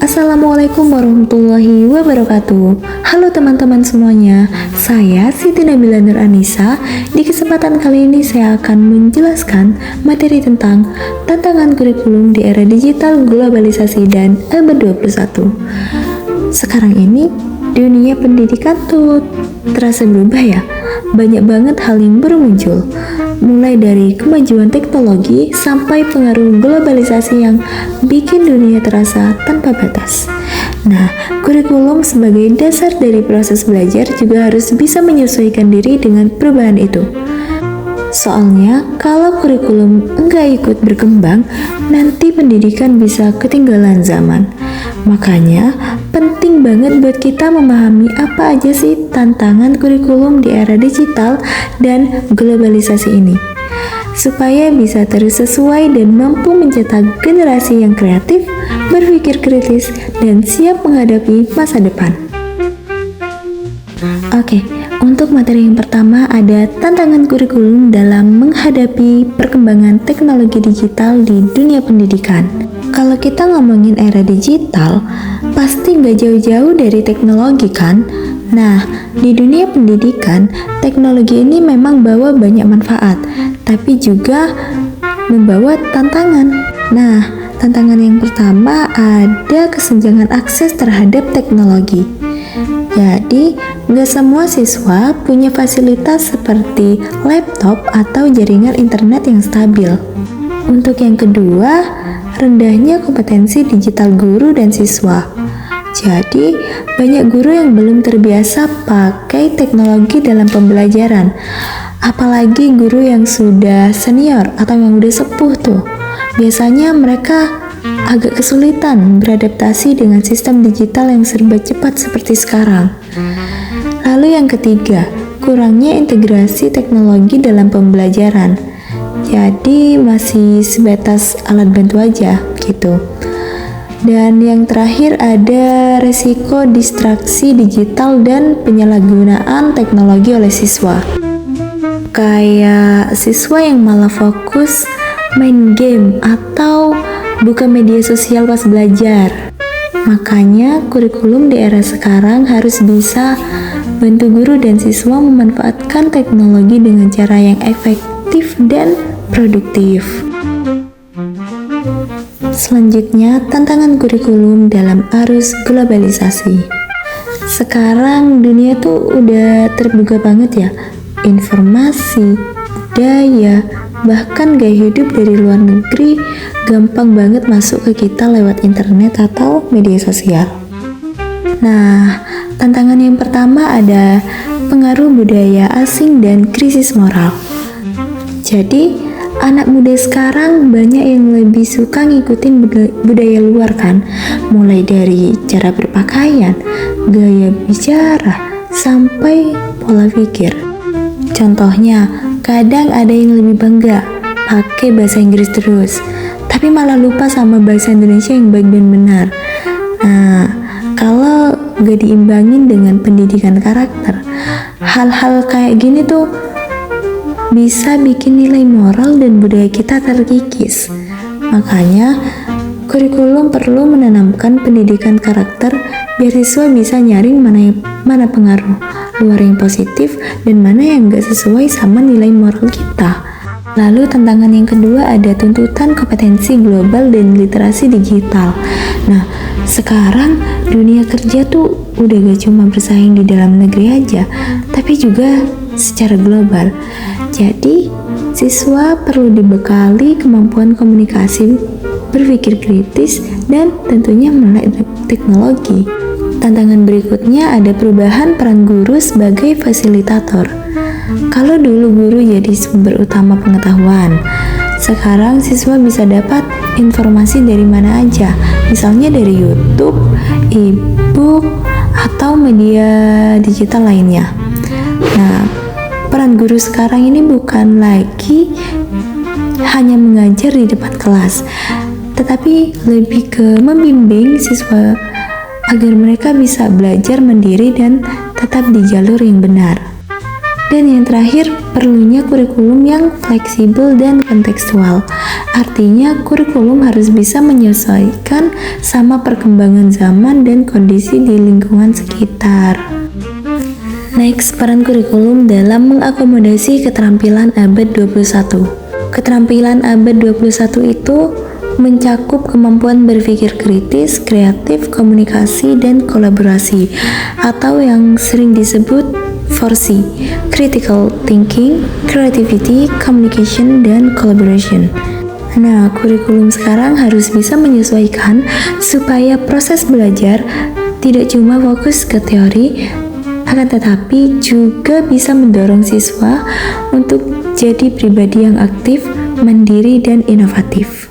Assalamualaikum warahmatullahi wabarakatuh. Halo teman-teman semuanya, saya Siti Nabila Nur Anissa. Di kesempatan kali ini saya akan menjelaskan materi tentang tantangan kurikulum di era digital, globalisasi, dan abad 21. Sekarang ini, dunia pendidikan tuh terasa berubah ya. Banyak banget hal yang baru muncul, mulai dari kemajuan teknologi sampai pengaruh globalisasi yang bikin dunia terasa tanpa batas. Nah, kurikulum sebagai dasar dari proses belajar juga harus bisa menyesuaikan diri dengan perubahan itu. Soalnya, kalau kurikulum enggak ikut berkembang, nanti pendidikan bisa ketinggalan zaman. Makanya, penting banget buat kita memahami apa aja sih tantangan kurikulum di era digital dan globalisasi ini, supaya bisa terus sesuai dan mampu mencetak generasi yang kreatif, berpikir kritis, dan siap menghadapi masa depan. Oke, untuk materi yang pertama ada tantangan kurikulum dalam menghadapi perkembangan teknologi digital di dunia pendidikan. Kalau kita ngomongin era digital, pasti nggak jauh-jauh dari teknologi kan? Nah, di dunia pendidikan, teknologi ini memang bawa banyak manfaat, tapi juga membawa tantangan. Nah, tantangan yang pertama ada kesenjangan akses terhadap teknologi. Jadi, nggak semua siswa punya fasilitas seperti laptop atau jaringan internet yang stabil. Untuk yang kedua, rendahnya kompetensi digital guru dan siswa. Jadi, banyak guru yang belum terbiasa pakai teknologi dalam pembelajaran. Apalagi guru yang sudah senior atau yang udah sepuh tuh. Biasanya mereka agak kesulitan beradaptasi dengan sistem digital yang serba cepat seperti sekarang. Lalu yang ketiga, kurangnya integrasi teknologi dalam pembelajaran. Jadi masih sebatas alat bantu aja gitu. Dan yang terakhir ada resiko distraksi digital dan penyalahgunaan teknologi oleh siswa. Kayak siswa yang malah fokus main game atau buka media sosial pas belajar. Makanya kurikulum di era sekarang harus bisa bantu guru dan siswa memanfaatkan teknologi dengan cara yang efektif dan produktif. Selanjutnya, tantangan kurikulum dalam arus globalisasi. Sekarang dunia tuh udah terbuka banget ya. Informasi, budaya, bahkan gaya hidup dari luar negeri gampang banget masuk ke kita lewat internet atau media sosial. Nah, tantangan yang pertama ada pengaruh budaya asing dan krisis moral. Jadi, anak muda sekarang banyak yang lebih suka ngikutin budaya luar kan, mulai dari cara berpakaian, gaya bicara, sampai pola pikir. Contohnya, kadang ada yang lebih bangga pakai bahasa Inggris terus, tapi malah lupa sama bahasa Indonesia yang baik dan benar. Nah, kalau gak diimbangin dengan pendidikan karakter, hal-hal kayak gini tuh bisa bikin nilai moral dan budaya kita terkikis. Makanya, kurikulum perlu menanamkan pendidikan karakter biar siswa bisa nyaring mana pengaruh luar yang positif dan mana yang gak sesuai sama nilai moral kita. Lalu tantangan yang kedua ada tuntutan kompetensi global dan literasi digital. Nah, sekarang dunia kerja tuh udah gak cuma bersaing di dalam negeri aja, tapi juga secara global. Jadi, siswa perlu dibekali kemampuan komunikasi, berpikir kritis, dan tentunya melek teknologi. Tantangan berikutnya ada perubahan peran guru sebagai fasilitator. Kalau dulu guru jadi sumber utama pengetahuan, sekarang siswa bisa dapat informasi dari mana aja, misalnya dari YouTube, e-book, atau media digital lainnya. Nah, peran guru sekarang ini bukan lagi hanya mengajar di depan kelas, tetapi lebih ke membimbing siswa agar mereka bisa belajar mandiri dan tetap di jalur yang benar. Dan yang terakhir, perlunya kurikulum yang fleksibel dan kontekstual. Artinya, kurikulum harus bisa menyesuaikan sama perkembangan zaman dan kondisi di lingkungan sekitar. Next, peran kurikulum dalam mengakomodasi keterampilan abad 21. Keterampilan abad 21 itu mencakup kemampuan berpikir kritis, kreatif, komunikasi, dan kolaborasi, atau yang sering disebut 4C, critical thinking, creativity, communication, dan collaboration. Nah, kurikulum sekarang harus bisa menyesuaikan supaya proses belajar tidak cuma fokus ke teori, akan tetapi juga bisa mendorong siswa untuk jadi pribadi yang aktif, mandiri, dan inovatif.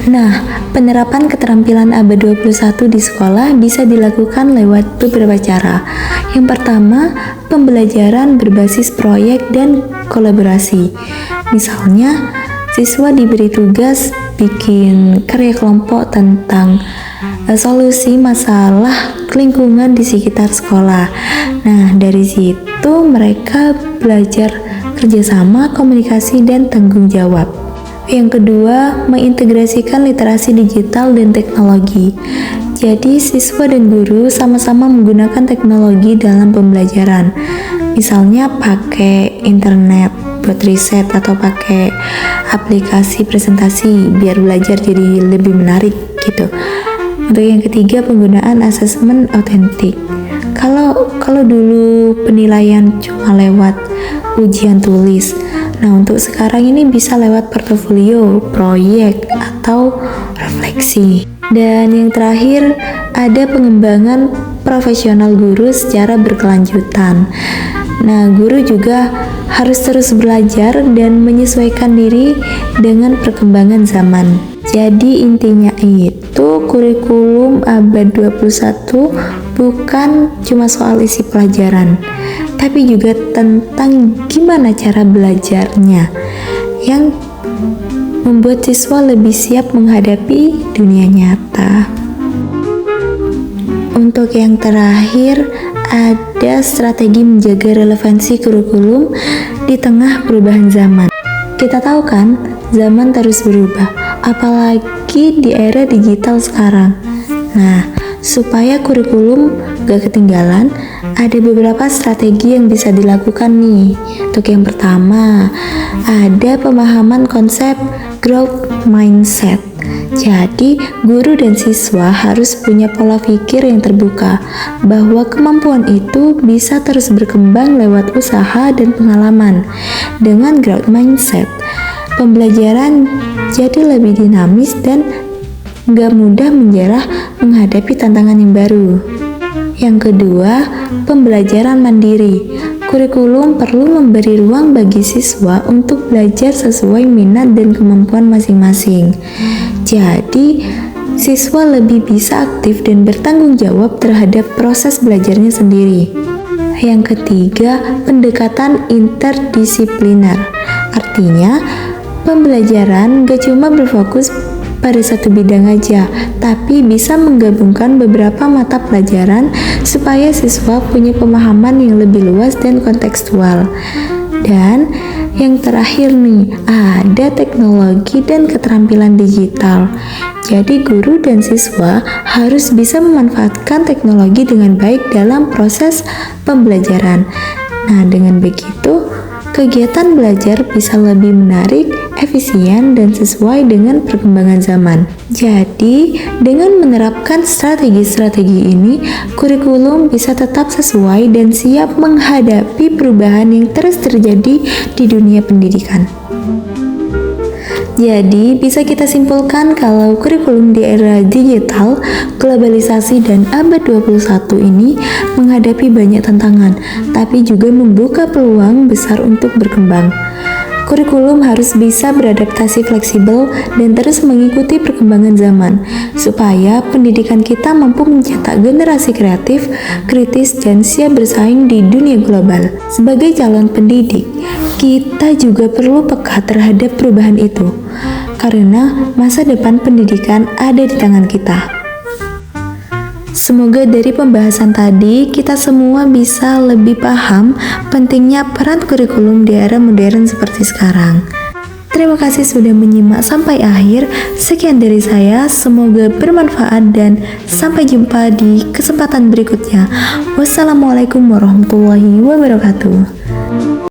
Nah, penerapan keterampilan abad 21 di sekolah bisa dilakukan lewat beberapa cara. Yang pertama, pembelajaran berbasis proyek dan kolaborasi. Misalnya, siswa diberi tugas bikin karya kelompok tentang solusi masalah lingkungan di sekitar sekolah. Nah, dari situ mereka belajar kerjasama, komunikasi, dan tanggung jawab. Yang kedua, mengintegrasikan literasi digital dan teknologi. Jadi, siswa dan guru sama-sama menggunakan teknologi dalam pembelajaran. Misalnya pakai internet buat riset atau pakai aplikasi presentasi biar belajar jadi lebih menarik gitu. Untuk yang ketiga, penggunaan asesmen autentik. Kalau dulu penilaian cuma lewat ujian tulis, nah untuk sekarang ini bisa lewat portofolio, proyek, atau refleksi. Dan yang terakhir, ada pengembangan profesional guru secara berkelanjutan. Nah, guru juga harus terus belajar dan menyesuaikan diri dengan perkembangan zaman. Jadi intinya itu kurikulum abad 21 bukan cuma soal isi pelajaran, tapi juga tentang gimana cara belajarnya yang membuat siswa lebih siap menghadapi dunia nyata. Untuk yang terakhir, ada strategi menjaga relevansi kurikulum di tengah perubahan zaman. Kita tahu kan, zaman terus berubah, apalagi di era digital sekarang. Nah, supaya kurikulum gak ketinggalan, ada beberapa strategi yang bisa dilakukan nih. Untuk yang pertama, ada pemahaman konsep growth mindset. Jadi, guru dan siswa harus punya pola pikir yang terbuka, bahwa kemampuan itu bisa terus berkembang lewat usaha dan pengalaman. Dengan growth mindset, pembelajaran jadi lebih dinamis dan gak mudah menyerah menghadapi tantangan yang baru. Yang kedua, pembelajaran mandiri. Kurikulum perlu memberi ruang bagi siswa untuk belajar sesuai minat dan kemampuan masing-masing. Jadi, siswa lebih bisa aktif dan bertanggung jawab terhadap proses belajarnya sendiri. Yang ketiga, pendekatan interdisipliner. Artinya, pembelajaran gak cuma berfokus pada satu bidang aja, tapi bisa menggabungkan beberapa mata pelajaran supaya siswa punya pemahaman yang lebih luas dan kontekstual. Dan yang terakhir nih, ada teknologi dan keterampilan digital. Jadi guru dan siswa harus bisa memanfaatkan teknologi dengan baik dalam proses pembelajaran. Nah, dengan begitu, kegiatan belajar bisa lebih menarik, efisien, dan sesuai dengan perkembangan zaman. Jadi, dengan menerapkan strategi-strategi ini, kurikulum bisa tetap sesuai dan siap menghadapi perubahan yang terus terjadi di dunia pendidikan. Jadi, bisa kita simpulkan kalau kurikulum di era digital, globalisasi, dan abad 21 ini menghadapi banyak tantangan, tapi juga membuka peluang besar untuk berkembang. Kurikulum harus bisa beradaptasi fleksibel dan terus mengikuti perkembangan zaman, supaya pendidikan kita mampu mencetak generasi kreatif, kritis, dan siap bersaing di dunia global. Sebagai calon pendidik, kita juga perlu peka terhadap perubahan itu, karena masa depan pendidikan ada di tangan kita. Semoga dari pembahasan tadi kita semua bisa lebih paham pentingnya peran kurikulum di era modern seperti sekarang. Terima kasih sudah menyimak sampai akhir. Sekian dari saya, semoga bermanfaat dan sampai jumpa di kesempatan berikutnya. Wassalamualaikum warahmatullahi wabarakatuh.